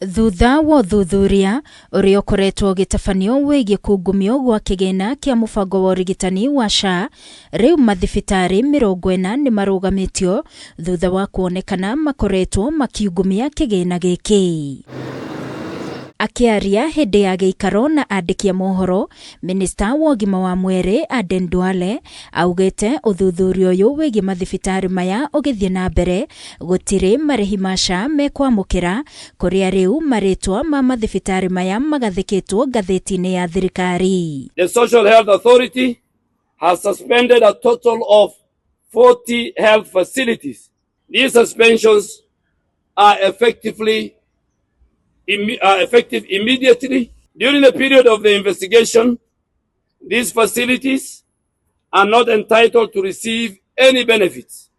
Thutha wa uthuthuria uria ukoretwo gitafanio wigie kungumio gwa kigina kia mubango wa urigitani wa SHA, riu mathibitari 40 ni marugamitio thutha wa kuonekana makoretwo makiungumia kigina giki. Akiaria hindi ya giikaro na andikia mohoro, MINISTA wa UGIMA wa MWIRI ADEN DUALE augite uthuthuria uyu wigie mathibitari maya ugithie na mbere gutiri marihi ma SHA mekwamukira kuria riu maritwa ma mathibitari maya magathikitwo ngatheti-ini ya thirikari. The Social Health Authority has suspended a total of 40 health facilities. These suspensions are effective immediately. During the period of the investigation, these facilities are not entitled to receive any benefits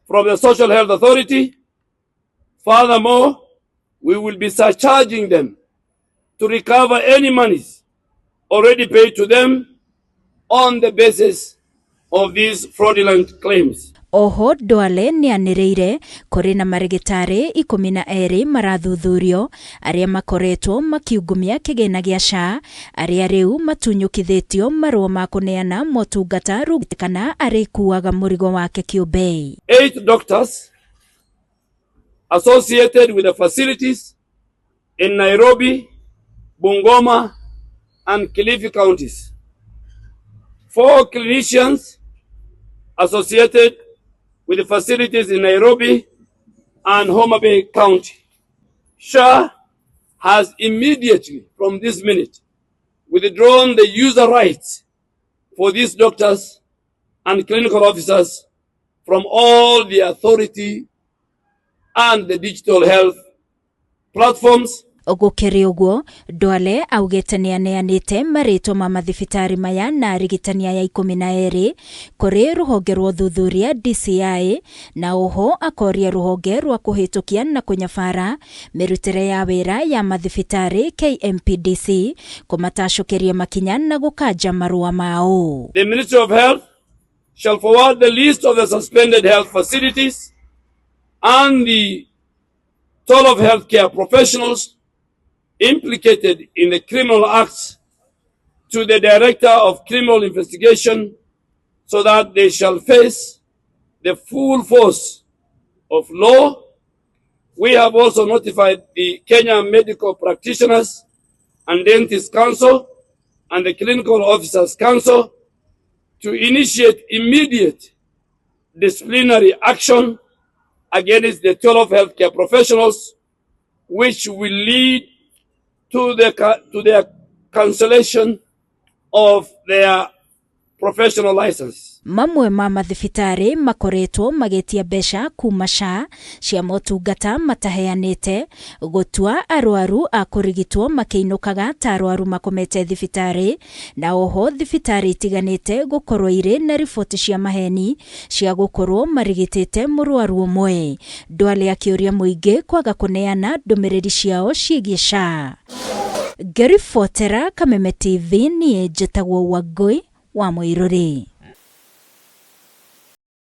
from the Social Health Authority. Furthermore, we will be surcharging them to recover any monies already paid to them on the basis of these fraudulent claims. Oho DUALE NIANIRIIRE kuri na marigitari 12 marathuthurio aria makoretwo makiungumia kigina gia SHA aria riu matunyukithitio marua ma kuneana motungata rugitikana ari kuaga murigo wake kiumbe. 8 doctors associated with the facilities in Nairobi, Bungoma and Kilifi counties. 4 clinicians associated with the facilities in Nairobi and Homa Bay County. SHA has immediately, from this minute, withdrawn the user rights for these doctors and clinical officers from all the authority and the digital health platforms. Ogukiri uguo, DUALE augite nianeanite marito ma mathibitari maya na arigitania ya 12 kuri ruhonge rwa uthuthuria DCI na oho akoria ruhonge rwa kuhitukia na kunyabara mirutire ya wira ya mathibitari KMPDC kumatashukiria makinya na gukanja marua mao. The Ministry of Health shall forward the list of the suspended health facilities and the toll of healthcare professionals implicated in the criminal acts to the Director of Criminal Investigation so that they shall face the full force of law. We have also notified the Kenya Medical Practitioners and Dentists Council and the Clinical Officers Council to initiate immediate disciplinary action against the 12 healthcare professionals, which will lead to their cancellation of their professional license. Mamwe ma mathibitari makoretwo magetia besha kuma SHA cia motungata mataheanite gutua arwaru a kurigitwo makiinukaga ta arwaru makomete thibitari na oho thibitari itiganite gukorwo ire na riboti cia maheni cia gukorwo marigitite murwaru umwe. DUALE akiuria muingi kwaga kuneana ndumiriri ciao ciigie SHA. Gerifotera Kameme TV ni njitagwo Wangui wa Muiruri.